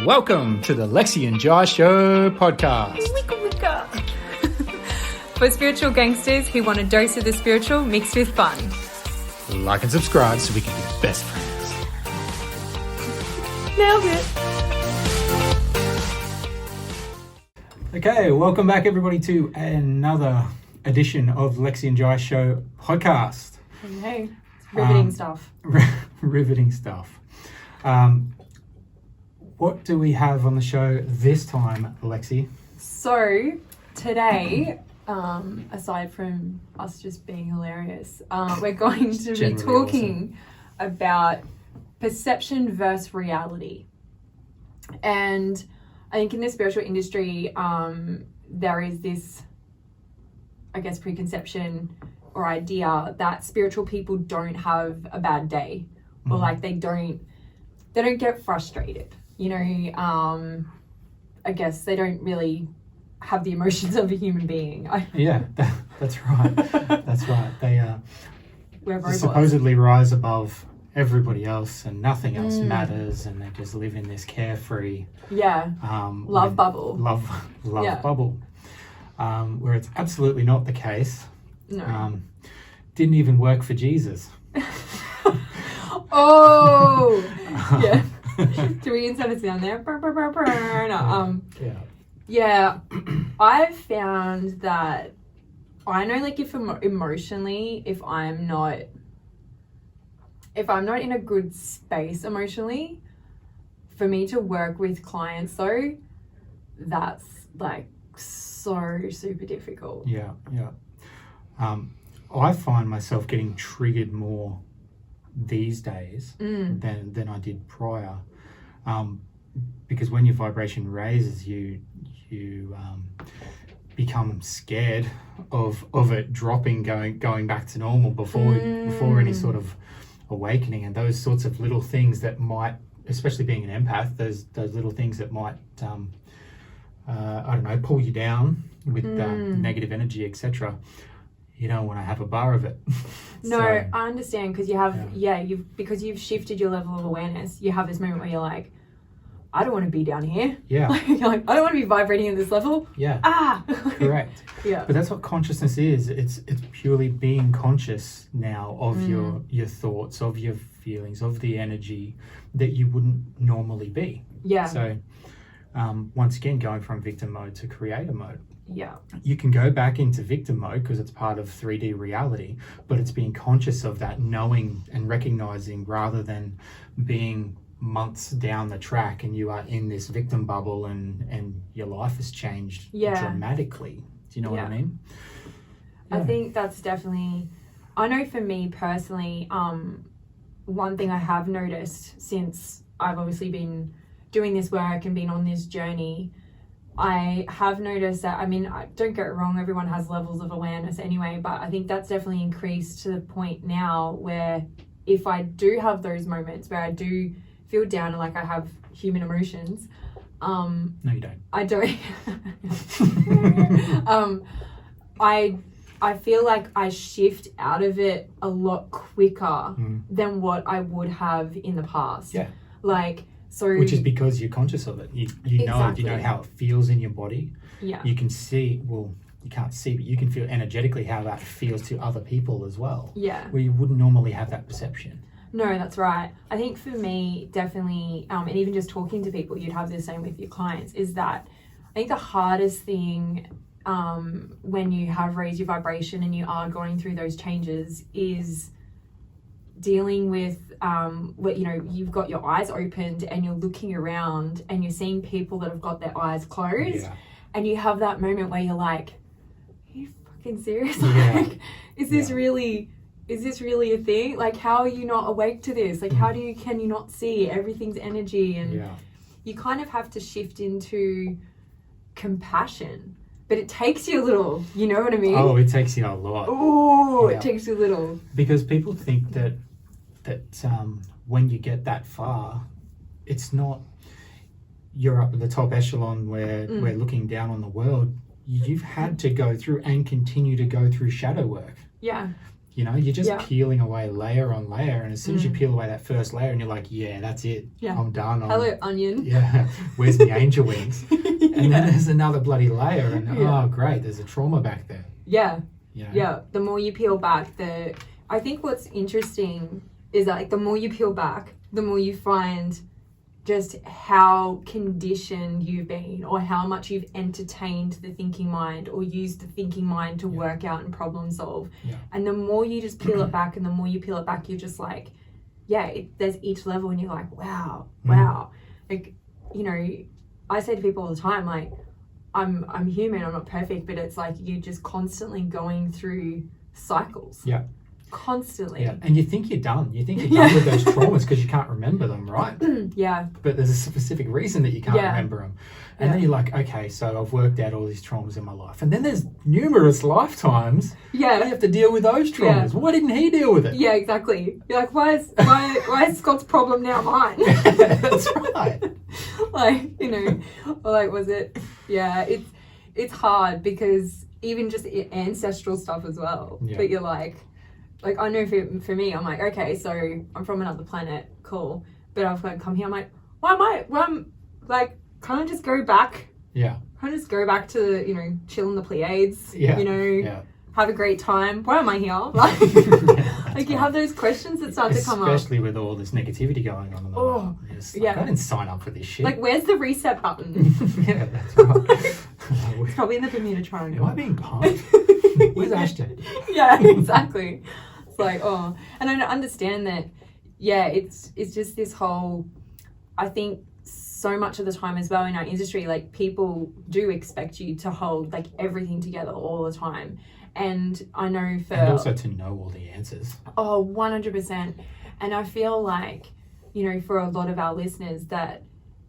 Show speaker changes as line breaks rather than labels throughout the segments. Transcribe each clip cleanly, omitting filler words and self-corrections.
Welcome to the Lexy and Jai Show podcast.
For spiritual gangsters who want a dose of the spiritual mixed with fun.
Like and subscribe so we can be best friends.
Nailed it.
Okay, welcome back everybody to another edition of Lexy and Jai Show podcast.
Hey, riveting stuff.
Riveting stuff. What do we have on the show this time, Lexi?
So, today, aside from us just being hilarious, we're going to be talking about perception versus reality. And I think in the spiritual industry, there is this, I guess, preconception or idea that spiritual people don't have a bad day, or like they don't get frustrated. You know, I guess they don't really have the emotions of a human being.
Yeah, that's right. That's right. They
We're
supposedly rise above everybody else and nothing else matters, and they just live in this carefree
love bubble.
Love bubble. Where it's absolutely not the case.
No.
Didn't even work for Jesus.
Oh, yeah. Do we insert a sound there? No, yeah. I've found that I know, like, if emotionally, if I'm not in a good space emotionally, for me to work with clients, though, that's like so super difficult.
Yeah. I find myself getting triggered more these days than I did prior, because when your vibration raises, you become scared of it dropping, going back to normal before any sort of awakening, and those sorts of little things that might, especially being an empath, those little things that might I don't know, pull you down with negative energy, etc. You don't want to have a bar of it.
No, I understand, because you have, because you've shifted your level of awareness. You have this moment where you're like, I don't want to be down here.
Yeah.
You're like, I don't want to be vibrating at this level.
Yeah. Correct.
Yeah.
But that's what consciousness is. It's purely being conscious now of your thoughts, of your feelings, of the energy that you wouldn't normally be.
Yeah.
So, once again, going from victim mode to creator mode.
Yeah.
You can go back into victim mode because it's part of 3D reality, but it's being conscious of that, knowing and recognizing, rather than being months down the track and you are in this victim bubble and your life has changed dramatically. Do you know what I mean?
I think that's definitely, I know for me personally, one thing I have noticed since I've obviously been doing this work and been on this journey, I have noticed that, I mean, don't get it wrong, everyone has levels of awareness anyway, but I think that's definitely increased to the point now where if I do have those moments where I do feel down and like I have human emotions,
no, you don't.
I don't. I feel like I shift out of it a lot quicker than what I would have in the past.
Yeah.
Like, so,
which is because you're conscious of it. You know how it feels in your body.
Yeah.
You can see, well, you can't see, but you can feel energetically how that feels to other people as well.
Yeah.
Where you wouldn't normally have that perception.
No, that's right. I think for me, definitely, and even just talking to people, you'd have the same with your clients, is that I think the hardest thing when you have raised your vibration and you are going through those changes is dealing with what, you know, you've got your eyes opened and you're looking around and you're seeing people that have got their eyes closed, and you have that moment where you're like, are you fucking serious? Like, is this really a thing? Like, how are you not awake to this? Like, can you not see everything's energy? And you kind of have to shift into compassion, but it takes you a little, you know what I mean?
Oh, it takes you a lot.
Oh, it takes you a little.
Because people think that when you get that far, it's not, you're up at the top echelon where we're looking down on the world. You've had to go through and continue to go through shadow work.
Yeah.
You know, you're just
Yeah.
peeling away layer on layer, and as soon as you peel away that first layer, and you're like, yeah, that's it.
Yeah.
I'm done.
Hello, onion.
Yeah, where's my angel wings? And
Yeah.
then there's another bloody layer, and
Yeah.
oh, great, there's a trauma back there.
Yeah.
You know?
Yeah. The more you peel back, I think what's interesting is that, like, the more you peel back, the more you find just how conditioned you've been, or how much you've entertained the thinking mind, or used the thinking mind to work out and problem solve.
Yeah.
And the more you just peel it back, and the more you peel it back, you're just like, there's each level, and you're like, wow. Like, you know, I say to people all the time, like, I'm human, I'm not perfect, but it's like you're just constantly going through cycles.
Yeah.
Constantly.
Yeah. And you think you're done. You think you're done with those traumas because you can't remember them, right?
Yeah.
But there's a specific reason that you can't remember them. And then you're like, okay, so I've worked out all these traumas in my life. And then there's numerous lifetimes where you have to deal with those traumas. Why didn't he deal with it?
Yeah, exactly. You're like, why is Scott's problem now mine?
That's right.
Like, you know, or like, was it? Yeah, it's hard because even just ancestral stuff as well.
Yeah.
But you're like I know for me, I'm like, okay, so I'm from another planet, cool. But I've like come here, I'm like, I'm like, can't I just go back?
Yeah.
Can't I just go back to, you know, chill in the Pleiades?
Yeah.
You know, have a great time. Why am I here? Like, like you have those questions that start to come up.
Especially with all this negativity going on in the world. Like, I didn't sign up for this shit.
Like, where's the reset button?
Yeah, that's right.
It's probably in the Bermuda Triangle.
Am I being pumped? Where's Ashton?
Yeah, exactly. It's like, and I understand that. Yeah, it's just this whole. I think so much of the time as well in our industry, like, people do expect you to hold like everything together all the time, and I know
and also to know all the answers.
100%. And I feel like, you know, for a lot of our listeners that,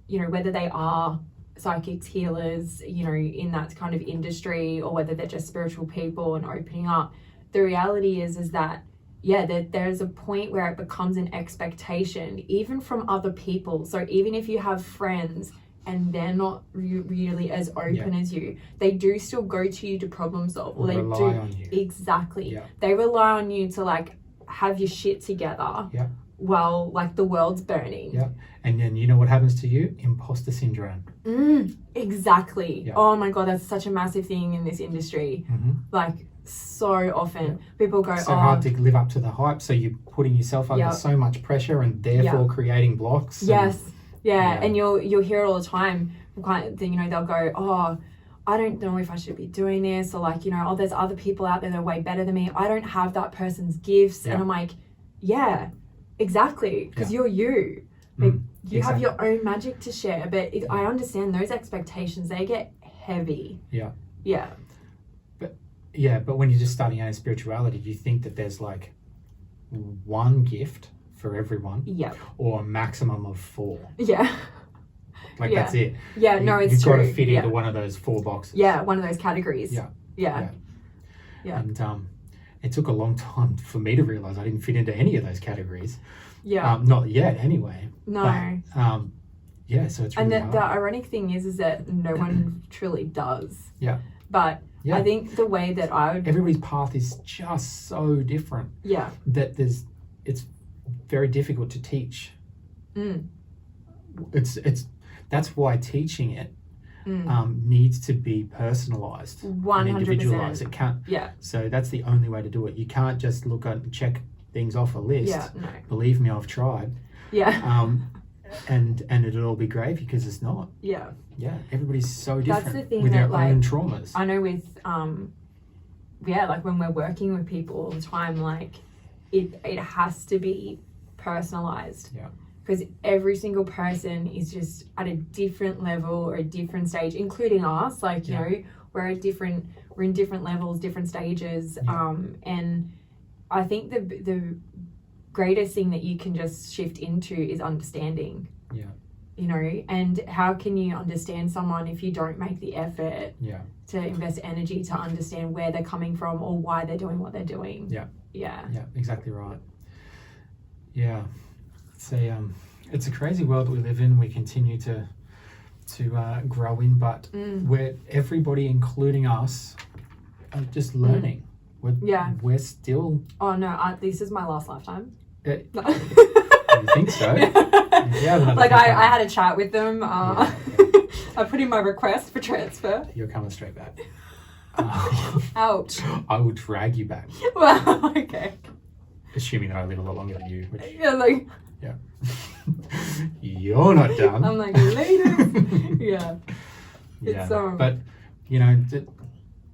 you know, whether they are psychics, healers, you know, in that kind of industry, or whether they're just spiritual people and opening up, the reality is that, there's a point where it becomes an expectation, even from other people. So even if you have friends and they're not really as open as you, they do still go to you to problem solve, or they
rely on you.
Exactly.
Yeah.
They rely on you to like have your shit together.
Yeah.
While like the world's burning.
Yeah. And then you know what happens to you? Imposter syndrome.
Exactly.
Yeah.
Oh my God, that's such a massive thing in this industry. Like, so often people go,
so hard to live up to the hype, so you're putting yourself under so much pressure, and therefore creating blocks.
Yes. And you'll hear it all the time. You know, they'll go, I don't know if I should be doing this, or like, you know, there's other people out there that are way better than me. I don't have that person's gifts. And I'm like, yeah, exactly, because you're you. Like, you have your own magic to share, but I understand those expectations, they get heavy.
But when you're just starting out in spirituality, you think that there's like one gift for everyone, or a maximum of 4. That's it.
It's
you've got
true.
to fit into one of those 4 boxes.
One of those categories.
And it took a long time for me to realize I didn't fit into any of those categories. Not yet, anyway.
No.
But, so it's really
hard. The ironic thing is that no one truly does. But I think the way that
everybody's path is just so different. That it's very difficult to teach. That's why teaching it needs to be personalized
100%.
and individualized. It can't. So that's the only way to do it. You can't just look at and check things off a list.
No.
Believe me, I've tried. And it'll all be gravy, because it's not. Everybody's so different.
That's the thing,
with their
that,
own traumas.
I know with like when we're working with people all the time, like it has to be personalized. Because every single person is just at a different level or a different stage, including us. Like, you know, we're in different levels, different stages. And I think the greatest thing that you can just shift into is understanding. You know, and how can you understand someone if you don't make the effort to invest energy to understand where they're coming from, or why they're doing what they're doing? Yeah,
exactly right. It's a crazy world we live in. We continue to grow in, but where everybody, including us, are just learning. We're still.
Oh no, this is my last lifetime.
You think so? Yeah,
like I had a chat with them.
Yeah.
I put in my request for transfer.
You're coming straight back.
Ouch.
I will drag you back.
Well, okay.
Assuming that I live a lot longer than you. Which,
Yeah, like.
yeah. You're not done.
I'm like, later. Yeah.
Yeah. But, you know,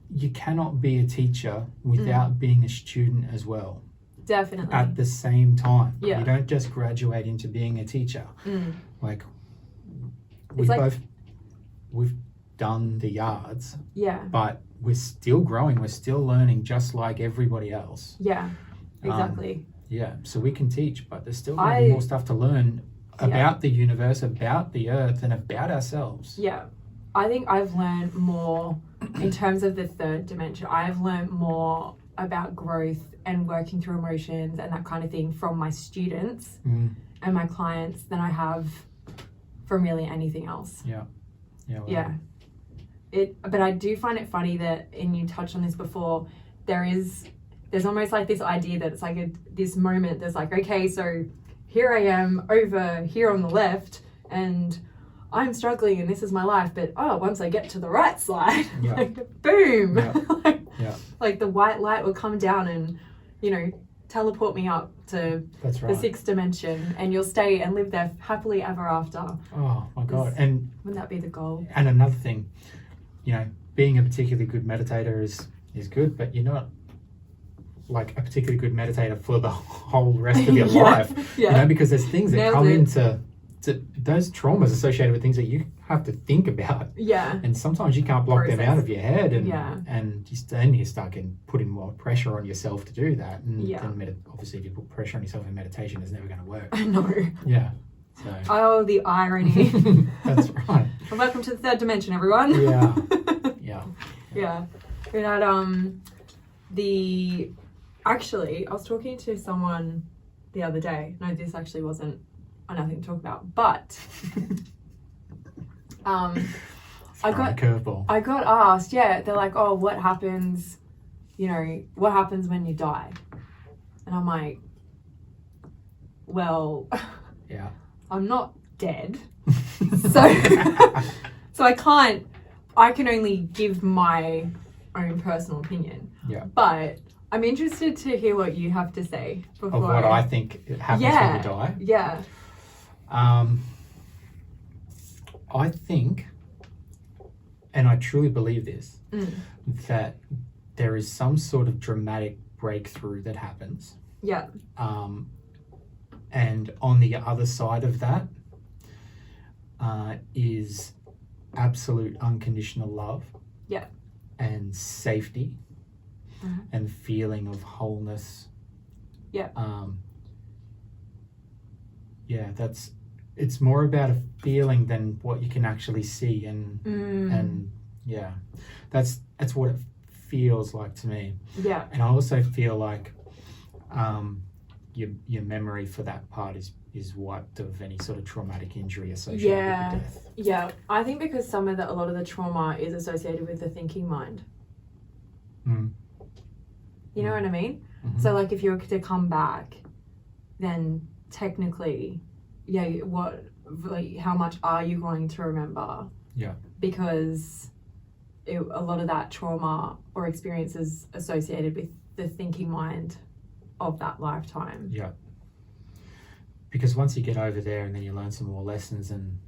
you cannot be a teacher without being a student as well.
Definitely.
At the same time.
Yeah.
You don't just graduate into being a teacher. Like, we've done the yards.
Yeah.
But we're still growing. We're still learning just like everybody else.
Yeah. Exactly.
Yeah. So we can teach, but there's still going to be more stuff to learn about the universe, about the earth, and about ourselves.
Yeah. I think I've learned more in terms of the third dimension. I've learned more about growth and working through emotions and that kind of thing from my students and my clients than I have from really anything else.
Yeah. Yeah. Well,
yeah. But I do find it funny that, and you touched on this before, there's almost like this idea that it's like this moment that's like, okay, so here I am over here on the left and I'm struggling and this is my life, but once I get to the right side, like, boom, like the white light will come down and, you know, teleport me up to the sixth dimension, and you'll stay and live there happily ever after.
Oh my God. And
wouldn't that be the goal?
And another thing, you know, being a particularly good meditator is good, but you're not like a particularly good meditator for the whole rest of your life. You know, because there's things that come into those traumas associated with things that you have to think about. Yeah. And sometimes you can't block them out of your head, and you start putting more pressure on yourself to do that. And obviously if you put pressure on yourself in meditation, it's never going to work.
I know. Yeah.
So.
Oh, the irony.
That's right.
Well, welcome to the third dimension, everyone.
Yeah. Yeah.
Yeah. We had actually, I was talking to someone the other day. No, this actually wasn't nothing to talk about, but I got asked, they're like, oh, what happens when you die? And I'm like, well, I'm not dead. so I can only give my own personal opinion. Yeah. But I'm interested to hear what you have to say before.
Of what I think happens when you die?
Yeah.
I think, and I truly believe this, that there is some sort of dramatic breakthrough that happens.
Yeah.
And on the other side of that is absolute unconditional love.
Yeah.
And safety. And feeling of wholeness.
Yeah.
It's more about a feeling than what you can actually see, and that's what it feels like to me.
Yeah.
And I also feel like your memory for that part is wiped of any sort of traumatic injury associated with the death.
Yeah. I think because a lot of the trauma is associated with the thinking mind. You know what I mean? Mm-hmm. So like if you were to come back, then technically, how much are you going to remember? Yeah. Because a lot of that trauma or experience is associated with the thinking mind of that lifetime.
Yeah. Because once you get over there and then you learn some more lessons and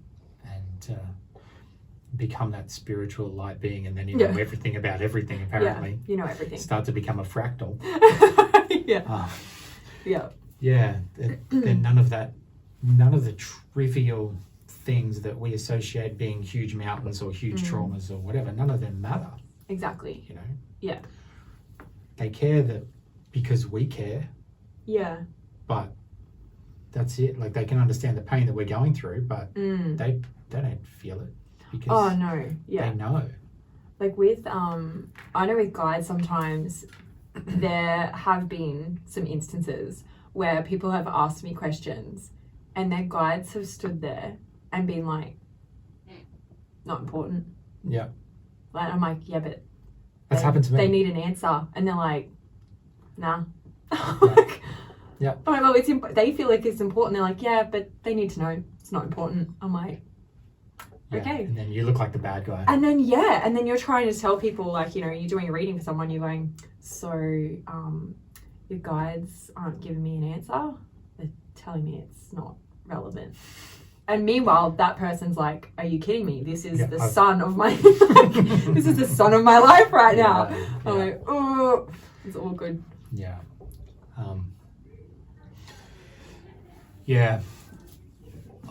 become that spiritual light being, and then you know everything about everything, apparently.
Yeah, you know everything.
Start to become a fractal. Then none of the trivial things that we associate being huge mountains or huge traumas or whatever, none of them matter.
Exactly.
You know?
Yeah.
They care because we care.
Yeah.
But that's it. Like, they can understand the pain that we're going through, but they don't feel it. Because they know.
Like with, I know with guides sometimes there have been some instances where people have asked me questions and their guides have stood there and been like, not important.
Yeah.
Like, I'm like, yeah, but
that's happened to me.
They need an answer. And they're like, nah.
Yeah.
I'm like, well, they feel like it's important. They're like, yeah, but they need to know it's not important. I'm like, okay.
And then you look like the bad guy.
And then you're trying to tell people, like, you know, you're doing a reading for someone, you're going, so your guides aren't giving me an answer. They're telling me it's not relevant. And meanwhile, that person's like, are you kidding me? This is the son of my this is the son of my life right now. I'm like, oh, it's all good.
Yeah.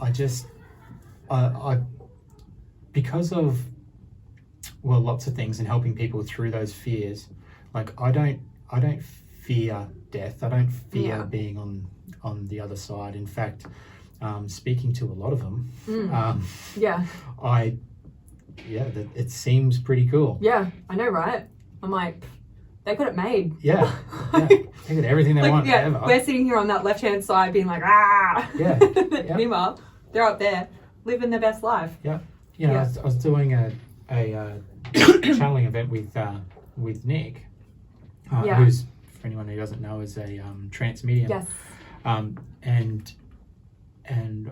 I because of lots of things and helping people through those fears, like I don't fear death. I don't fear being on the other side. In fact, speaking to a lot of them, it seems pretty cool.
Yeah, I know, right? I'm like, they got it made.
Yeah. They got everything they want.
Yeah, ever. We're sitting here on that left-hand side being like, ah. Yeah. Meanwhile, they're up there living their best life.
Yeah. You know, I was doing a channeling event with Nick, who's, for anyone who doesn't know, is a trance medium.
Yes.
And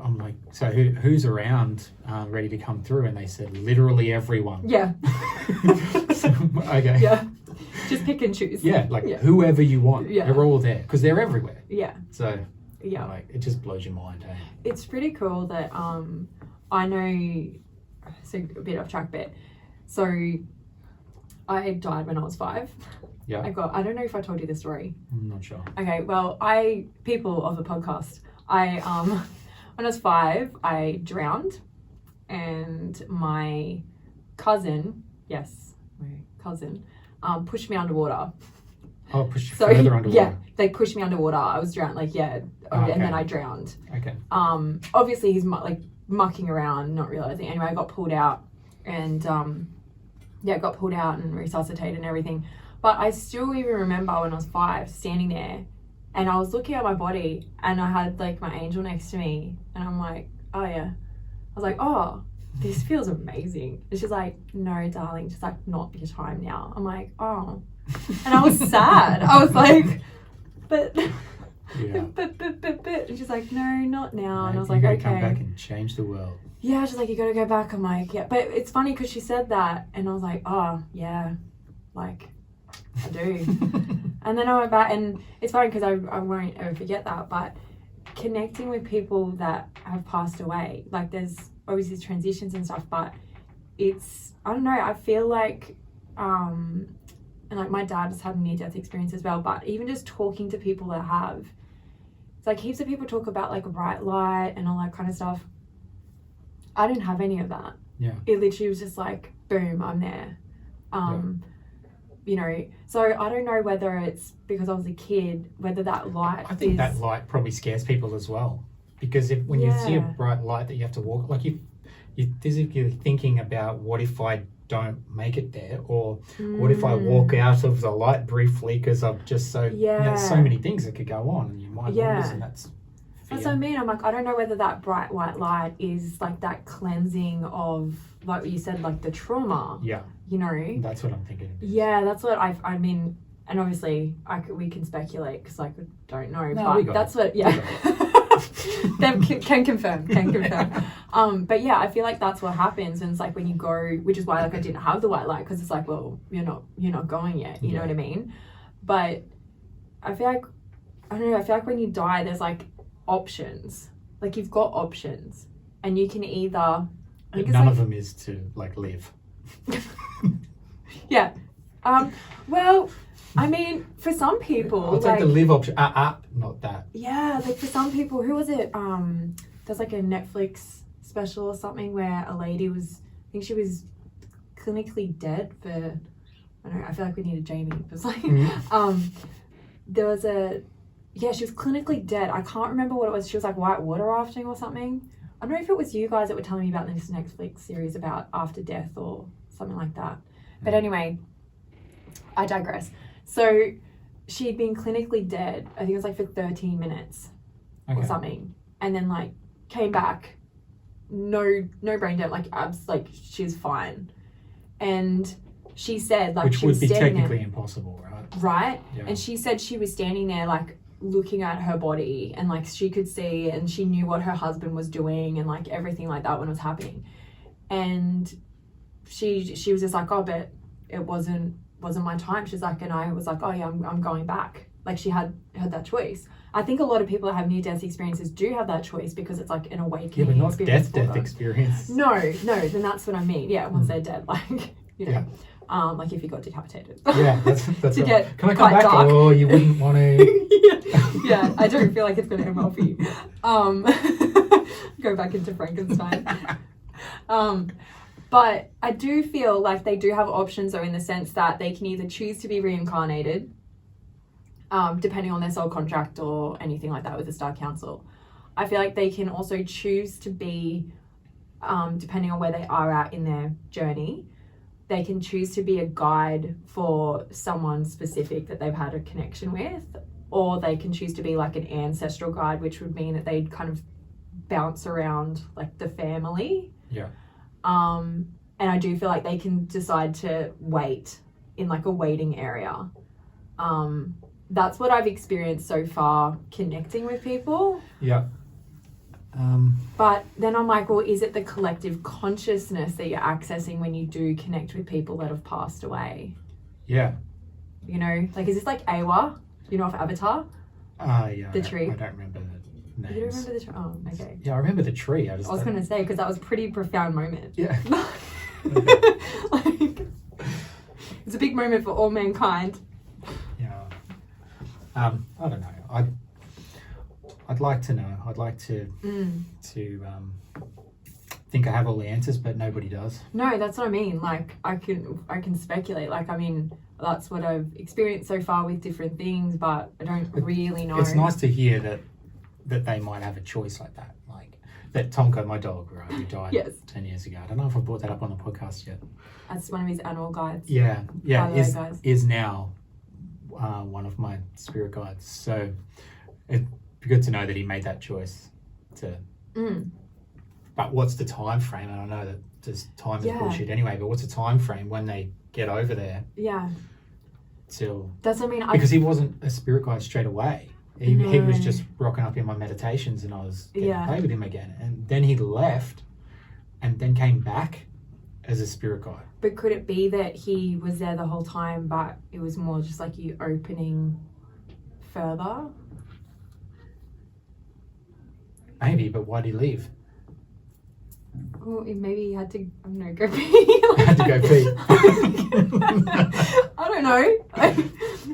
I'm like, so who's around ready to come through? And they said, literally everyone.
Yeah.
Okay.
Yeah. Just pick and choose.
Yeah, whoever you want. Yeah. They're all there because they're everywhere.
Yeah.
So, it just blows your mind, hey?
It's pretty cool that I know, so a bit off track, but so I died when I was 5.
Yeah.
I don't know if I told you this story.
I'm not sure.
Okay, well, people of the podcast, when I was 5, I drowned, and my cousin, pushed me underwater.
Oh, pushed you further underwater.
Yeah, they pushed me underwater. I was drowned, and then I drowned.
Okay.
Obviously he's mucking around, not realizing. Anyway, I got pulled out, and got pulled out and resuscitated and everything. But I still even remember when I was 5, standing there, and I was looking at my body, and I had like my angel next to me, and I'm like, oh yeah. I was like, oh, this feels amazing. And she's like, no, darling, just like not your time now. I'm like, oh. And I was sad. I was like, but and she's like, no, not now. And I was like, okay.
Come back and change the world.
Yeah, she's like, you gotta go back. I'm like, yeah. But it's funny because she said that, and I was like, oh yeah, like I do. And then I went back, and it's funny because I won't ever forget that. But connecting with people that have passed away, like there's obviously transitions and stuff, but it's, I don't know, I feel like and like my dad has had a near-death experience as well, but even just talking to people that have, it's like heaps of people talk about like bright light and all that kind of stuff. I didn't have any of that.
Yeah.
It literally was just like, boom, I'm there. You know, so I don't know whether it's because I was a kid, whether that light
I think that light probably scares people as well. Because when you see a bright light that you have to walk, like you're physically thinking about, what if I don't make it there? Or what if I walk out of the light briefly because I'm just so... there's so many things that could go on and your mind wanders, and that's...
That's what I mean. I'm like, I don't know whether that bright white light is like that cleansing of, like what you said, like the trauma.
Yeah.
You know?
That's what I'm thinking.
Yeah, that's what I mean, and obviously we can speculate because I don't know, but that's what, Them can confirm. But yeah, I feel like that's what happens, and it's like when you go, which is why like I didn't have the white light, because it's like, well, you're not going yet, you know what I mean? But I feel like, I don't know, I feel like when you die, there's like options, like you've got options, and you can either,
none of them is to like live.
Yeah. Well, I mean, for some people,
I'll take the live option. Not that.
Yeah, like for some people, who was it? There's like a Netflix special or something where a lady was, I think she was clinically dead for, I don't know, I feel like we need a Jamie. It was like, there was she was clinically dead. I can't remember what it was. She was like white water rafting or something. I don't know if it was you guys that were telling me about this Netflix series about after death or something like that. But anyway, I digress. So she'd been clinically dead, I think it was like for 13 minutes or something. And then like came back, no brain dead, like abs, like she's fine. And she said like
which
she
would
was
be
standing
technically
there,
impossible, right?
right?
Yeah.
And she said she was standing there like looking at her body and like she could see and she knew what her husband was doing and like everything like that when it was happening. And she was just like, oh, but it wasn't my time. She's like, and I was like, oh yeah, I'm going back. Like she had that choice. I think a lot of people that have near-death experiences do have that choice because it's like an awakening.
Yeah, but not
experience
death
for them.
experience.
No, then that's what I mean. Yeah, once they're dead, like, you know, like if you got decapitated.
Yeah, that's
to
right.
get
Can I come
quite
back?
dark.
Oh, you wouldn't want to.
yeah, I don't feel like it's going to end well for you. Go back into Frankenstein. But I do feel like they do have options though in the sense that they can either choose to be reincarnated, depending on their soul contract or anything like that with the Star Council. I feel like they can also choose to be, depending on where they are at in their journey, they can choose to be a guide for someone specific that they've had a connection with, or they can choose to be like an ancestral guide, which would mean that they'd kind of bounce around like the family.
Yeah.
And I do feel like they can decide to wait in like a waiting area. That's what I've experienced so far connecting with people.
Yeah.
But then I'm like, well, is it the collective consciousness that you're accessing when you do connect with people that have passed away?
Yeah.
You know, like, is this like Awa, you know, of Avatar?
Yeah.
The tree.
I don't remember the names.
You don't remember the tree? Oh, okay.
Yeah, I remember the tree. I
I was going to say, because that was a pretty profound moment.
Yeah.
Like, it's a big moment for all mankind.
Yeah. I don't know. I'd like to know. I'd like to think I have all the answers, but nobody does.
No, that's what I mean. Like, I can speculate. Like, I mean, that's what I've experienced so far with different things, but I don't really know.
It's nice to hear that they might have a choice like that. Like that Tonka, my dog, right, who died 10 years ago. I don't know if I brought that up on the podcast yet.
That's one of his animal guides.
Yeah,
By the way, guys.
is now one of my spirit guides. So it'd be good to know that he made that choice to. But what's the time frame? And I know that just time is bullshit anyway. But what's the time frame when they get over there?
Yeah.
Till
that's what I mean.
Because he wasn't a spirit guide straight away. He was just rocking up in my meditations, and I was getting to play with him again. And then he left, and then came back as a spirit guide.
But could it be that he was there the whole time, but it was more just like you opening further?
Maybe, but why'd he leave?
Well, maybe he had to, I don't know, go pee.
Had to go pee.
I don't know.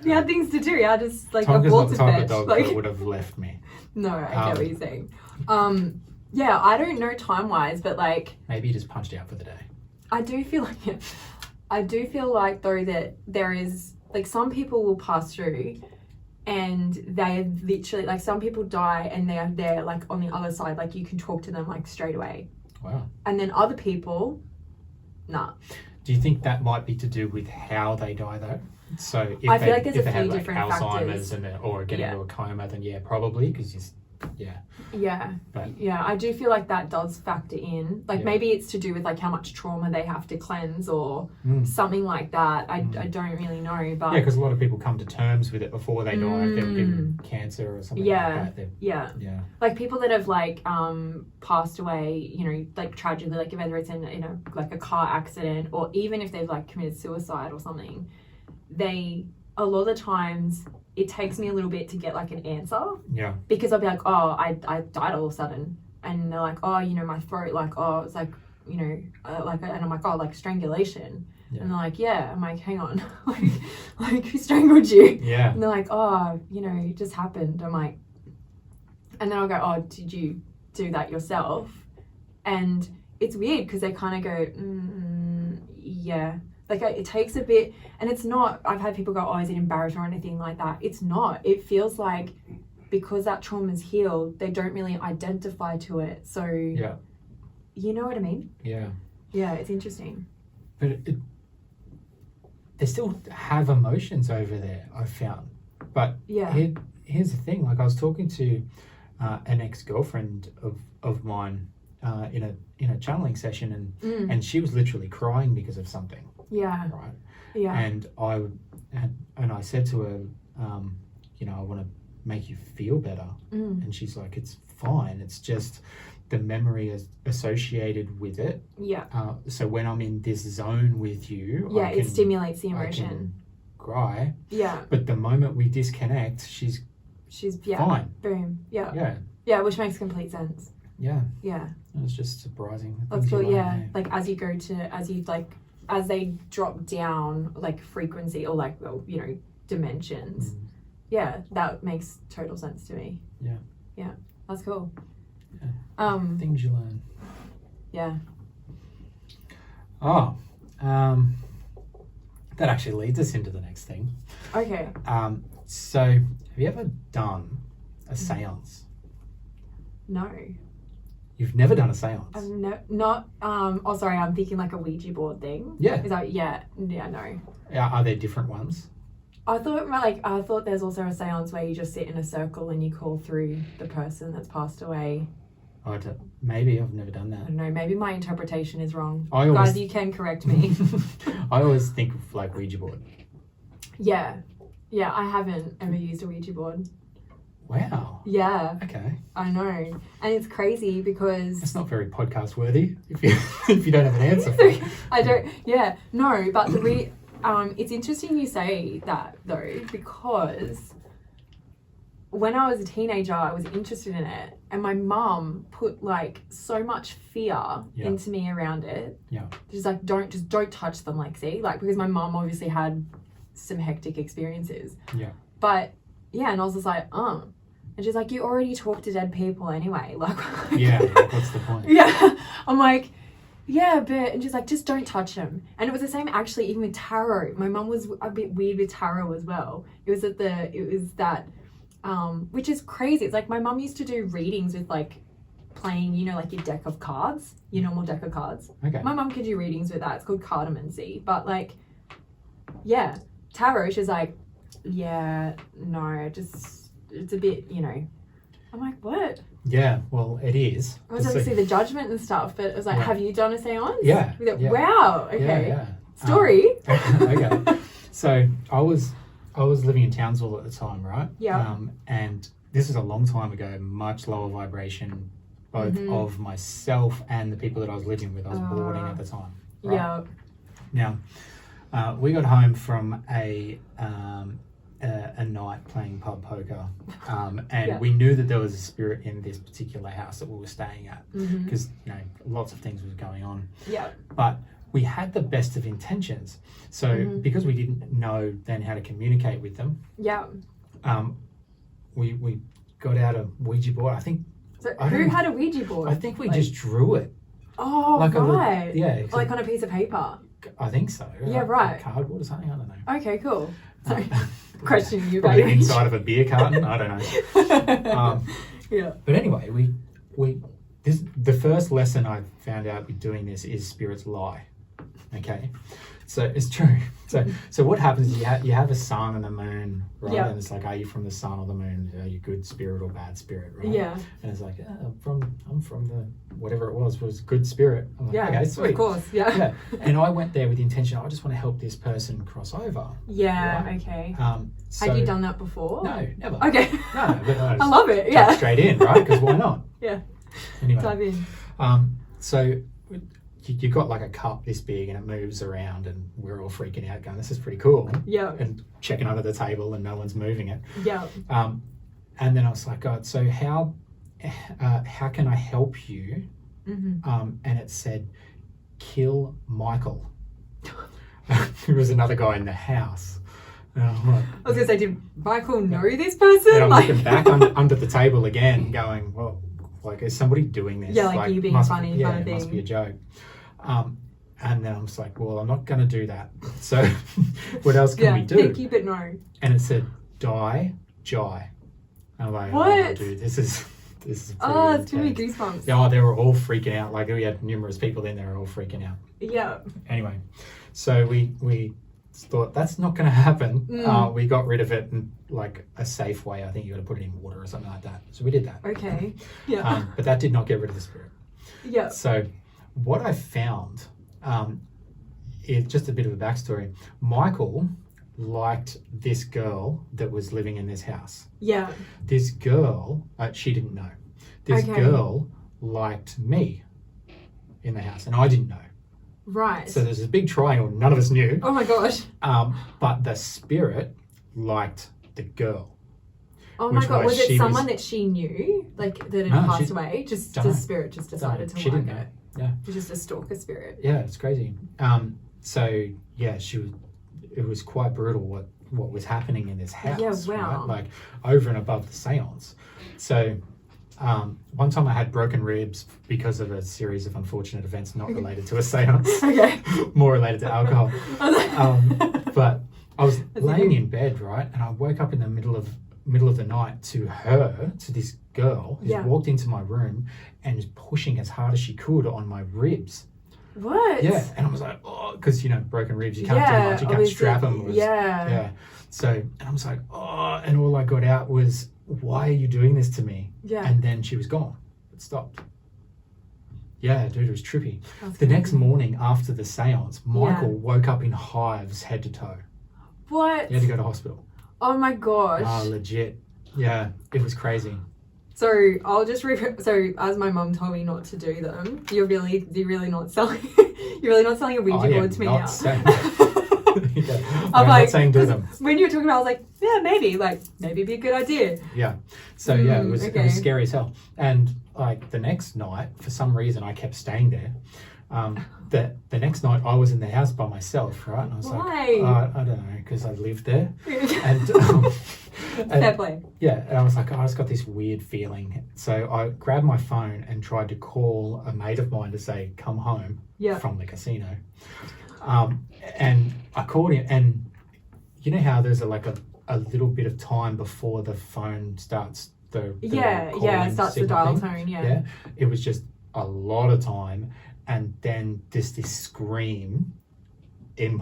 He had things to do. I just like
Tonka's
a
not
water
the type
fetch.
of dog
Like,
that would have left me.
no, I get what you're saying. Yeah, I don't know time wise, but like
Maybe he just punched out for the day.
I do feel like though that there is like some people will pass through and they literally like some people die and they are there like on the other side, like you can talk to them like straight away.
Wow.
And then other people, nah.
Do you think that might be to do with how they die though? So if
I feel
they,
like there's
if
a
they have
few
like
different
Alzheimer's
factors.
or get into a coma, then yeah, probably because
Yeah, I do feel like that does factor in. Like maybe it's to do with like how much trauma they have to cleanse or something like that. I don't really know, but
because a lot of people come to terms with it before they die. If they've given cancer or something like that.
Yeah. Like people that have like passed away, you know, like tragically, like whether it's in a like a car accident or even if they've like committed suicide or something, a lot of the times it takes me a little bit to get like an answer.
Yeah. Because
I'll be like, oh, I died all of a sudden. And they're like, oh, you know, my throat, like, oh, it's like, you know, like, and I'm like, oh, like strangulation. Yeah. And they're like, yeah. I'm like, hang on. like who strangled you?
Yeah.
And they're like, oh, you know, it just happened. I'm like, and then I'll go, oh, did you do that yourself? And it's weird because they kind of go, yeah. Like it takes a bit, and it's not, I've had people go, oh, is it embarrassing or anything like that? It's not. It feels like because that trauma's healed, they don't really identify to it. So,
yeah,
you know what I mean?
Yeah.
Yeah, it's interesting.
But they still have emotions over there, I've found. But here's the thing, like I was talking to an ex-girlfriend of mine in a channeling session, and she was literally crying because of something.
Yeah.
right?
Yeah.
And I said to her, you know, I want to make you feel better. And she's like, it's fine. It's just the memory is associated with it.
Yeah.
So when I'm in this zone with you,
Yeah, it stimulates the
I
emotion.
can cry.
Yeah.
But the moment we disconnect, she's fine.
Boom. Yeah.
Yeah.
Yeah, which makes complete sense.
Yeah.
Yeah.
It's just surprising.
That's cool. Yeah.
Eh?
Like as they drop down like frequency or like, well, you know, dimensions. Yeah, that makes total sense to me.
Yeah.
Yeah. That's cool.
Yeah. Things you learn.
Yeah.
Oh, that actually leads us into the next thing.
Okay.
So have you ever done a seance?
No.
You've never done a seance?
I've not. Oh, sorry. I'm thinking like a Ouija board thing.
Yeah.
Is that? Yeah. No.
Are there different ones?
I thought there's also a seance where you just sit in a circle and you call through the person that's passed away.
Maybe I've never done
I
that.
don't know. Maybe my interpretation is wrong.
Guys,
you can correct me.
I always think of like Ouija board.
Yeah. Yeah. I haven't ever used a Ouija board.
Wow.
Yeah.
Okay.
I know, and it's crazy because
It's not very podcast worthy if you don't have an answer for it.
I don't. Yeah. No, but it's interesting you say that though, because when I was a teenager, I was interested in it, and my mum put like so much fear into me around it.
Yeah.
She's like, don't touch them, Lexi. Like, because my mum obviously had some hectic experiences.
Yeah.
But yeah, and I was just like, and she's like, you already talk to dead people anyway. Like,
Yeah. Like, what's the point?
yeah. I'm like, yeah, but, and she's like, just don't touch them. And it was the same actually even with tarot. My mum was a bit weird with tarot as well. It was that, which is crazy. It's like my mum used to do readings with like playing, you know, like your deck of cards, your normal deck of cards.
Okay.
My mum could do readings with that. It's called cartomancy. But like, yeah, tarot, she's like, yeah, no, it's a bit, you know. I'm like, what?
Yeah, well, it is.
I was obviously the judgment and stuff, but it was like, have you done a seance?
Yeah.
Wow. Okay.
Yeah.
Story.
Okay. So I was living in Townsville at the time, right?
Yeah.
And this is a long time ago, much lower vibration, both of myself and the people that I was living with. I was boarding at the time. Right?
Yeah.
Now, we got home from a night playing pub poker, and we knew that there was a spirit in this particular house that we were staying at, because you know lots of things was going on.
Yeah.
But we had the best of intentions, so because we didn't know then how to communicate with them,
Yeah.
we got out a Ouija board. I think.
So who had a Ouija board?
I think we just drew it.
Oh,
like
right.
Yeah.
Like on a piece of paper.
I think so.
Yeah, right.
Cardboard or something. I don't know.
Okay, cool. Sorry. Questioning you about
Probably
your
inside of a beer carton. I don't know.
Yeah.
But anyway, the first lesson I found out with doing this is spirits lie. Okay, so it's true. So what happens is you have a sun and a moon, right?
Yeah.
And it's like, are you from the sun or the moon? Are you good spirit or bad spirit, right?
Yeah.
And it's like, I'm from the whatever it was good spirit. I'm like,
Yeah.
okay, sweet.
Of course. Yeah.
Yeah. And I went there with the intention, I just want to help this person cross over.
Yeah.
Right?
Okay.
So,
Had you done that before?
No, never.
Okay.
No, but I
I love it. Yeah.
straight in, right? Because why not?
Yeah.
Anyway.
Dive in.
So you got like a cup this big and it moves around and we're all freaking out going, this is pretty cool.
Yeah.
And checking under the table and no one's moving it.
Yeah.
And then I was like, God, so how can I help you? And it said, kill Michael. There was another guy in the house. And I'm like,
I was going to say, did Michael know this person?
and I'm looking back under the table again going, well, like, is somebody doing this?
Yeah, like you being funny kind of
it must
thing.
be a joke. And then I'm just like, well, I'm not going to do that. So what else can we do?
Keep it no.
And it said, die, Jai. And I'm like,
What?
oh, dude, this is pretty
It's giving me
intense.
goosebumps.
Yeah, they were all freaking out. Like, we had numerous people in there, all freaking out.
Yeah.
Anyway, so we thought that's not going to happen. We got rid of it in like a safe way. I think you got to put it in water or something like that. So we did that.
Okay. Yeah.
But that did not get rid of the spirit.
Yeah.
So what I found it's just a bit of a backstory. Michael liked this girl that was living in this house.
Yeah.
This girl, she didn't know. This girl liked me in the house, and I didn't know.
Right.
So there's this big triangle none of us knew.
Oh my gosh.
But the spirit liked the girl.
Oh my God. Was it
she
someone that she knew, like that had passed away? Just the spirit just decided to
she
like
didn't know.
it.
Yeah.
It was just a stalker spirit.
Yeah, it's crazy. So yeah, it was quite brutal what was happening in this house.
Yeah, wow.
Right? Like over and above the seance. So one time I had broken ribs because of a series of unfortunate events not related to a seance.
Okay.
More related to alcohol. But I was laying in bed, right, and I woke up in the middle of the night to this girl who walked into my room and was pushing as hard as she could on my ribs.
What?
Yeah, and I was like, oh, because broken ribs, you can't do much, you can't strap them. Yeah. So, and I was like, oh, and all I got out was, why are you doing this to me? Yeah. And then she was gone. It stopped. Yeah, dude, it was trippy. The next morning after the seance, Michael woke up in hives head to toe.
What?
He had to go to hospital.
Oh my gosh.
Oh, legit. Yeah, it was crazy.
So I'll just so as my mum told me not to do them, you're really not selling a Ouija board to me now. I'm like,
not saying do them.
When you were talking about it, I was like, yeah, maybe it'd be a good idea.
Yeah. So yeah, it was scary as hell. And like the next night, for some reason I kept staying there. The next night I was in the house by myself, right? And I was
Why?
like, I don't know, because I lived there. And
fair play.
Yeah, and I was like, I just got this weird feeling. So I grabbed my phone and tried to call a mate of mine to say, come home from the casino. And I called him, and you know how there's a little bit of time before the phone starts the
it starts the dial tone. Yeah,
it was just a lot of time, and then this scream in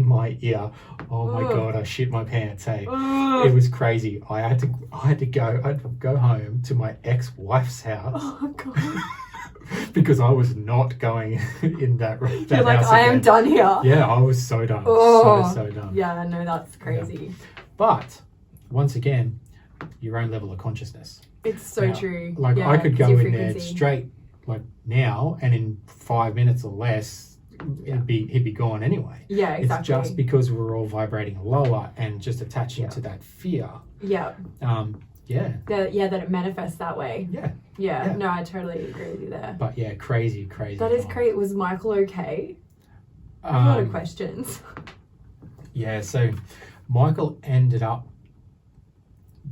my ear. Oh my God, I shit my pants. Hey, it was crazy. I had to go home to my ex-wife's house.
Oh God.
Because I was not going in that
You're like, I am done here.
Yeah, I was so done. So done.
Yeah, no, that's crazy.
Yeah. But once again, your own level of consciousness.
It's so true.
Like I could go in there straight like now, and in 5 minutes or less, he'd be gone anyway.
Yeah, exactly.
It's just because we're all vibrating lower and just attaching to that fear.
Yeah. That it manifests that way.
Yeah.
No, I totally agree with you there.
But yeah, crazy.
That is crazy. Was Michael okay? I have a lot of questions.
Yeah, so Michael ended up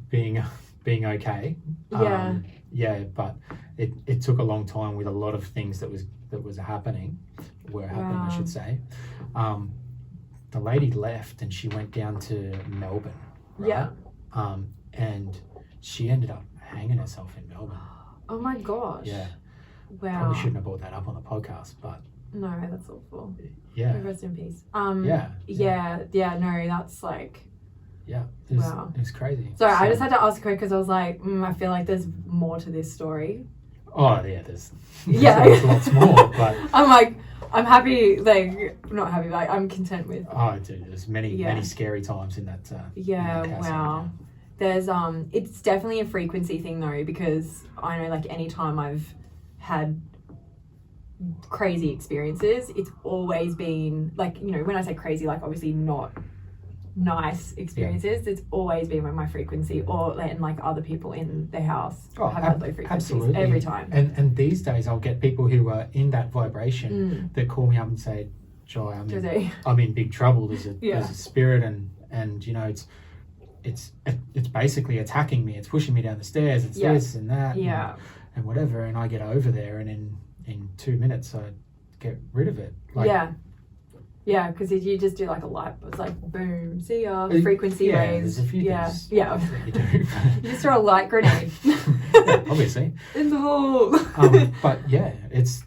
being okay. But it took a long time with a lot of things that were happening, I should say. The lady left and she went down to Melbourne. Right?
Yeah.
And she ended up hanging herself in Melbourne.
Oh my gosh.
Yeah.
Wow.
Probably shouldn't have brought that up on the podcast, but
no, that's awful.
Yeah.
Rest in peace.
No,
that's like.
Yeah. It's crazy.
So I just had to ask her because I was like, I feel like there's more to this story.
Oh yeah, there's lots more. But
I'm like, I'm happy. Like, not happy. Like, I'm content with.
Oh, dude, there's many scary times in that.
Wow. There's it's definitely a frequency thing though, because I know like anytime I've had crazy experiences, it's always been like, when I say crazy, like obviously not nice experiences, it's always been with my frequency or letting like other people in the house have had low frequencies.
Absolutely.
Every time.
And these days I'll get people who are in that vibration that call me up and say, Jai, I'm in big trouble. There's a spirit and it's basically attacking me. It's pushing me down the stairs. It's this and that and whatever. And I get over there, and in 2 minutes I get rid of it.
Yeah, because if you just do like a light, it's like boom, see ya, frequency rays.
There's a few things
you do. You just throw a light grenade.
Obviously.
In the hole.
But it's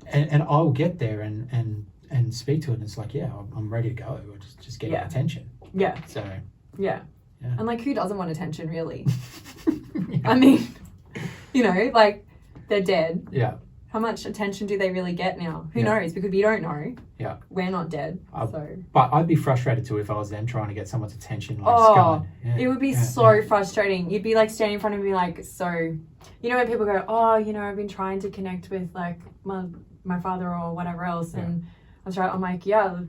and I'll get there and speak to it, and it's like, I'm ready to go. Or just get attention.
Yeah.
So.
Yeah. And like, who doesn't want attention, really? I mean, like they're dead.
Yeah.
how much attention do they really get now? Who knows? Because we don't know.
Yeah.
We're not dead.
But I'd be frustrated too if I was them trying to get someone's attention.
It would be so frustrating. You'd be like standing in front of me like, so, you know, when people go, oh, you know, I've been trying to connect with like my father or whatever else. And I'm like, yeah.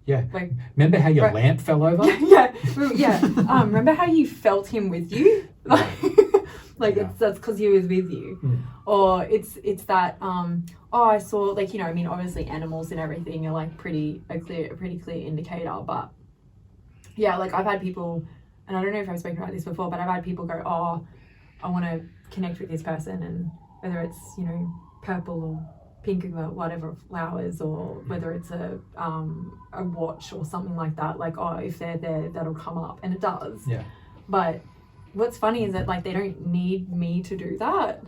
Like,
remember how your lamp fell over?
Yeah. Remember how you felt him with you? That's because he was with you. Or it's that I saw, like, you know, I mean, obviously animals and everything are like a pretty clear indicator, but yeah, like I've had people, and I don't know if I've spoken about this before, but I've had people go, oh, I want to connect with this person, and whether it's, you know, purple or pink or whatever flowers, or whether it's a watch or something like that, like, oh, if they're there, that'll come up, and it does. But what's funny is that like they don't need me to do that.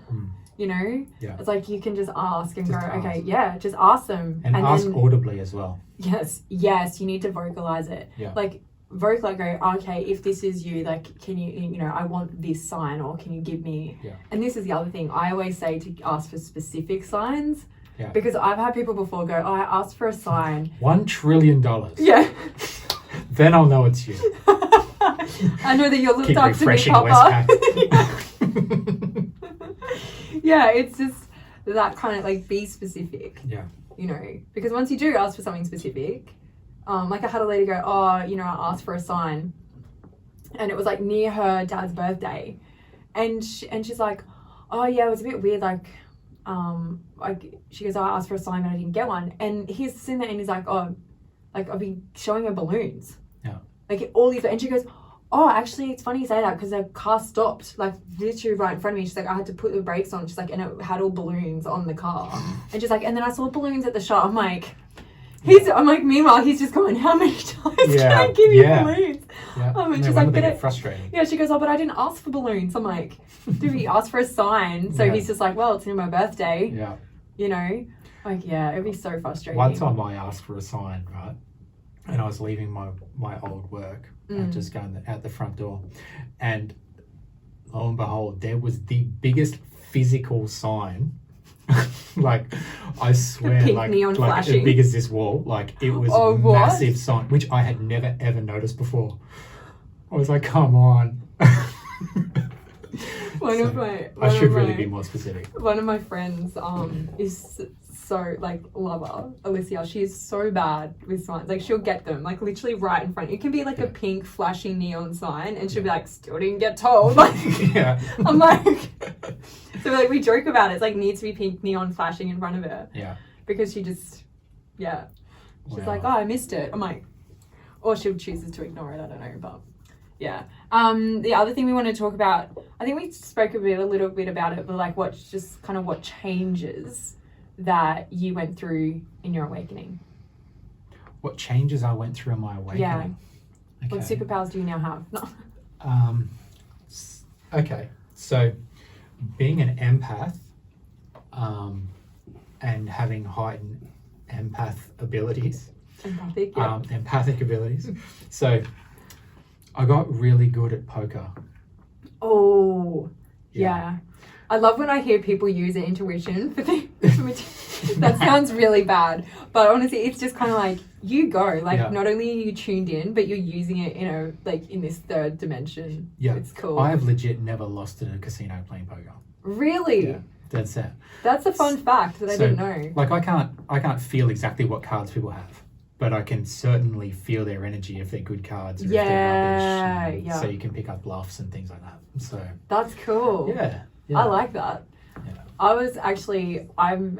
You know, it's like you can just ask and okay, just ask them,
and ask then, audibly as well.
Yes, you need to vocalize it. Like vocalize, go, okay, if this is you, like, can you know, I want this sign, or can you give me? And this is the other thing I always say, to ask for specific signs. Because I've had people before go, oh, I asked for a sign. $1 trillion. Yeah.
Then I'll know it's you.
I know that you're looked up to me, Papa. Yeah, it's just that kind of like, be specific. You know, because once you do ask for something specific, like I had a lady go, oh, you know, I asked for a sign, and it was like near her dad's birthday, and she's like, oh yeah, it was a bit weird, like she goes, oh, I asked for a sign but I didn't get one, and he's sitting there and he's like, oh, like I've been showing her balloons, like all these, and she goes, oh, actually, it's funny you say that, because the car stopped, like, literally right in front of me. She's like, I had to put the brakes on. She's like, and it had all balloons on the car. And she's like, and then I saw balloons at the shop. I'm like, meanwhile, he's just going, how many times can I give you balloons? And she's like,
get frustrating.
Yeah, she goes, oh, but I didn't ask for balloons. I'm like, dude, he asked for a sign. So he's just like, well, it's in my birthday. You know? Like, it'd be so frustrating.
One time I asked for a sign, right? And I was leaving my old work. Just going out the front door, and lo and behold, there was the biggest physical sign. Like, I swear, like as big as this wall. Like, it was a massive sign, which I had never ever noticed before. I was like, come on. I should really be more specific.
One of my friends is so, like, love her, Alicia. She is so bad with signs. Like, she'll get them, like, literally right in front. It can be like a pink flashing neon sign, and she'll be like, still didn't get told. Like, I'm like, so like we joke about it. It's like, needs to be pink neon flashing in front of her. Because she just, she's like, oh, I missed it. I'm like, or she chooses to ignore it. I don't know, but the other thing we want to talk about, I think we spoke a little bit about it, but like, what changes that you went through in your awakening?
What changes I went through in my awakening? Okay.
What superpowers do you now have?
No. Okay, so being an empath, and having heightened empathic abilities. Empathic abilities. So I got really good at poker.
Oh, yeah. I love when I hear people use their intuition for things. That sounds really bad, but honestly, it's just kind of like, you go, like, not only are you tuned in, but you're using it in this third dimension. It's cool.
I have legit never lost at a casino playing poker.
Really?
Yeah, that's it.
That's a fun fact that I didn't know.
Like, I can't feel exactly what cards people have, but I can certainly feel their energy if they're good cards or if they're rubbish. So you can pick up bluffs and things like that. So
that's cool.
Yeah.
I like that. I'm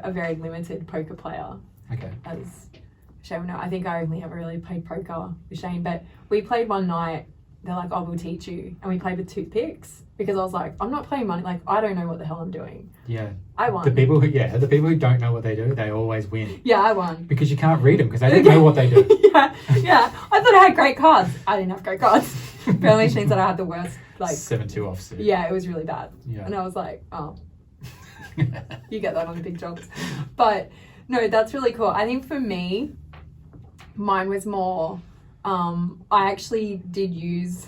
a very limited poker player.
Okay.
As Shane will know, I think I only ever really played poker with Shane, but we played one night. They're like, oh, we'll teach you. And we played with toothpicks, because I was like, I'm not playing money. Like, I don't know what the hell I'm doing.
Yeah.
I won.
The people who don't know what they do, they always win.
Yeah, I won.
Because you can't read them, because they don't know what they do.
Yeah. I thought I had great cards. I didn't have great cards. Apparently, Shane said I had the worst, like
7-2 offsuit.
Yeah, it was really bad. Yeah. And I was like, oh. You get that on the big jobs. But no, that's really cool. I think for me, mine was more, I actually did use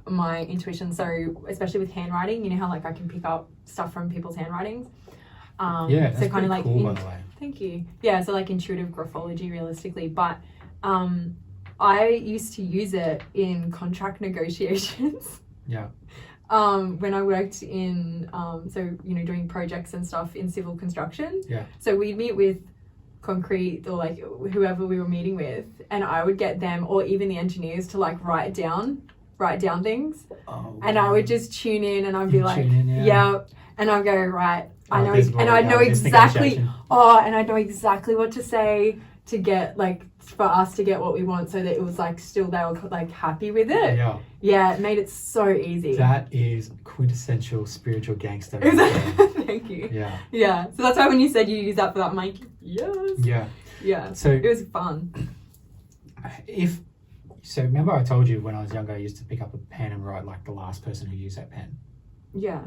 my intuition. So especially with handwriting, you know how like I can pick up stuff from people's handwritings.
Yeah, that's
so kind of like
cool, by the way.
thank you. Yeah, so like intuitive graphology realistically, but I used to use it in contract negotiations.
Yeah.
When I worked in so doing projects and stuff in civil construction.
Yeah.
So we'd meet with concrete or like whoever we were meeting with, and I would get them or even the engineers to like write down things.
Oh,
and I would just tune in and I'd be like, yeah, and I'd go, right, I know, and I know exactly, and I know exactly what to say to get like for us to get what we want, so that it was like still they were like happy with it. Yeah, it made it so easy.
That is quintessential spiritual gangster.
Thank you.
Yeah.
So that's why when you said you use that for that, I'm like, yes. Yeah. So it was fun.
So remember I told you when I was younger I used to pick up a pen and write like the last person who used that pen.
Yeah.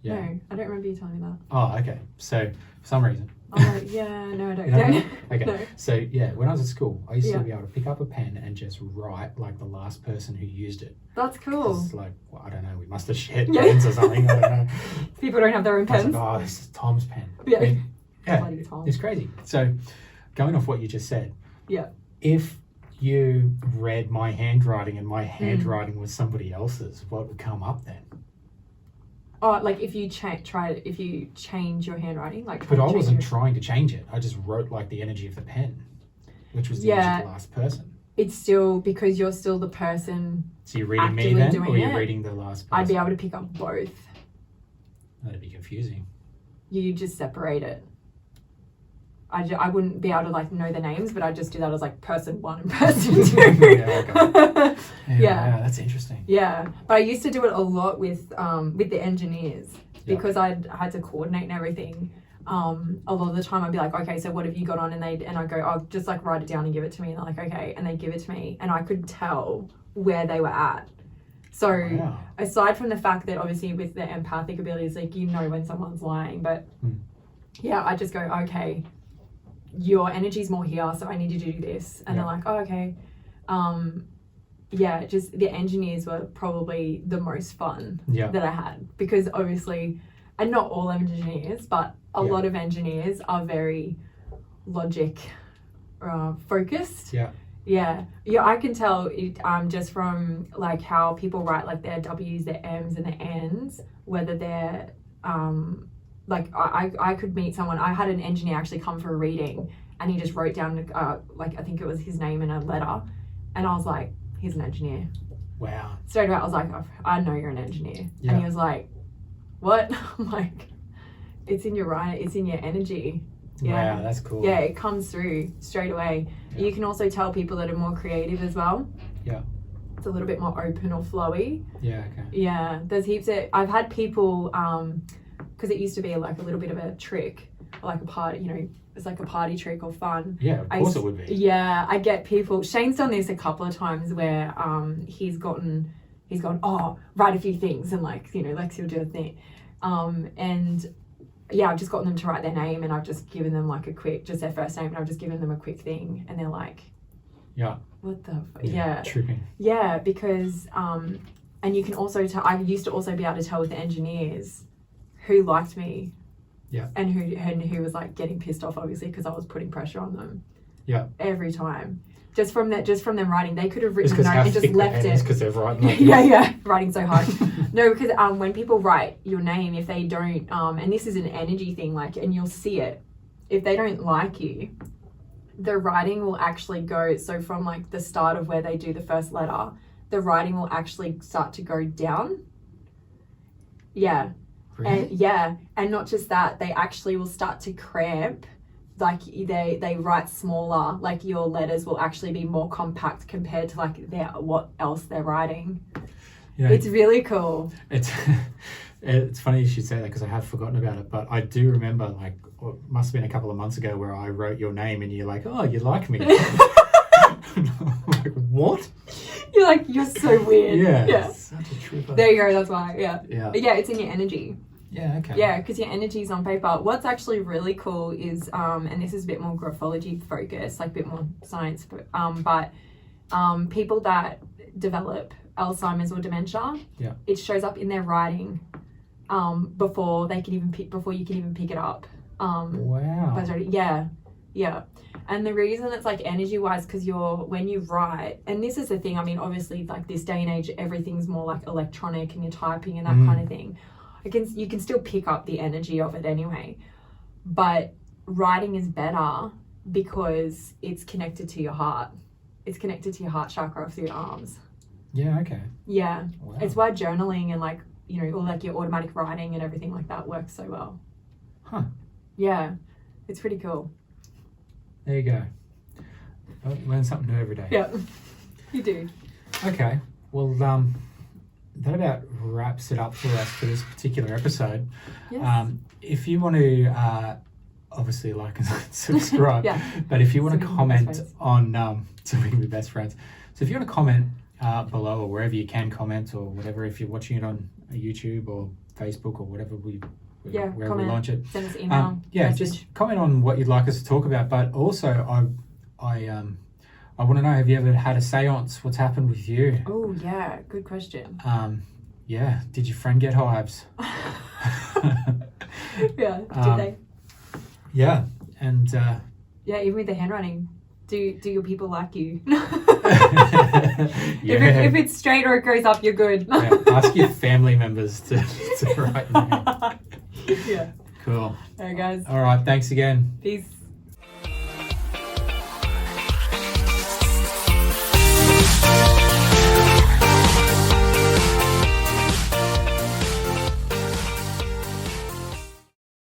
No, I don't remember you telling me that.
Oh, okay. So for some reason.
I'm like, yeah, no, I don't.
You know what I mean? Okay.
No.
So yeah, when I was at school, I used to be able to pick up a pen and just write like the last person who used it.
That's cool.
It's like, well, I don't know, we must have shared pens or something. I don't know.
People don't have their own pens.
I was like, oh, this is Tom's pen.
Yeah.
I mean,
Bloody Tom.
It's crazy. So going off what you just said.
Yeah.
If you read my handwriting and my handwriting was somebody else's, what would come up then?
Oh, like if you change your handwriting, like.
But I wasn't trying to change it. I just wrote like the energy of the pen, which was the energy of the last person.
It's still because you're still the person.
So you're reading me then, or you're reading the last person?
I'd be able to pick up both.
That'd be confusing. You
just separate it. I wouldn't be able to like know the names, but I'd just do that as like person 1 and person 2.
Yeah, that's interesting.
Yeah, but I used to do it a lot with the engineers because I'd had to coordinate and everything. A lot of the time I'd be like, okay, so what have you got on? And I'd go, oh, just like write it down and give it to me. And they're like, okay, and they give it to me, and I could tell where they were at. So aside from the fact that obviously with the empathic abilities, like when someone's lying, but I just go, okay, your energy's more here, so I need you to do this. And they're like, oh, okay. Just the engineers were probably the most fun that I had, because obviously, and not all engineers, but a lot of engineers are very logic focused. Yeah, I can tell it just from like how people write like their W's, their M's and their N's, whether they're like I could meet someone. I had an engineer actually come for a reading, and he just wrote down like I think it was his name in a letter, and I was like, he's an engineer. Wow. Straight away I was like, I know you're an engineer. And he was like, what? I'm like, it's in your energy.
Wow, that's cool.
Yeah, it comes through straight away. You can also tell people that are more creative as well. It's a little bit more open or flowy. Yeah, there's heaps of, I've had people because it used to be like a little bit of a trick, or like a party, it's like a party trick or fun.
Yeah, of course it would be.
Yeah, I get people, Shane's done this a couple of times where he's gone, oh, write a few things, and like, Lexy will do a thing. And yeah, I've just gotten them to write their name, and I've just given them like just their first name, and I've just given them a quick thing, and they're like, what the
tripping.
Yeah, because and you can also tell, I used to also be able to tell with the engineers who liked me and who was like getting pissed off, obviously, because I was putting pressure on them every time. Just from them writing, they could have written a note and just left it.
Because they're writing.
Writing so hard. No, because when people write your name, if they don't, and this is an energy thing, like, and you'll see it, if they don't like you, the writing will actually go, so from like the start of where they do the first letter, the writing will actually start to go down. Yeah. Really? And not just that, they actually will start to cramp. Like they write smaller, like your letters will actually be more compact compared to like what else they're writing. It's really cool.
It's funny you should say that, because I have forgotten about it, but I do remember, like, it must have been a couple of months ago, where I wrote your name and you're like, oh, you like me. I'm like, what?
You're like, you're so weird.
Yeah. Such a tripper.
There you go, that's why. Yeah, it's in your energy.
Yeah, okay.
Yeah, because your energy's on paper. What's actually really cool is, and this is a bit more graphology focused, like a bit more science, but people that develop Alzheimer's or dementia, it shows up in their writing before you can even pick it up.
Wow.
Yeah. And the reason it's like energy wise, because when you write, and this is the thing, I mean, obviously like this day and age, everything's more like electronic and you're typing and that kind of thing. You can still pick up the energy of it anyway, but writing is better because it's connected to your heart. It's connected to your heart chakra through your arms.
Yeah, okay.
Yeah.
Wow.
It's why journaling and like, you know, or like your automatic writing and everything like that works so well.
Huh.
Yeah. It's pretty cool.
There you go. Oh, learn something new every day.
Yeah. You do.
Okay. Well, that about wraps it up for us for this particular episode.
Yes.
If you want to obviously like and subscribe,
Yeah.
but if you want
So
to
we can be
comment
best friends.
on so we can be best friends. So if you want to comment below or wherever you can comment or whatever, if you're watching it on YouTube or Facebook or whatever wherever we
comment,
launch it,
send us an email.
just
message.
comment on what you'd like us to talk about. But also, I want to know, have you ever had a seance? What's happened with you?
Oh yeah, good question.
Yeah, did your friend get hives?
Yeah, did they?
Yeah, and
Yeah, even with the handwriting, do your people like you?
yeah.
If it's straight or it goes up, you're good.
Yeah, ask your family members to write down.
Yeah.
Cool.
All right, guys.
All right, thanks again.
Peace.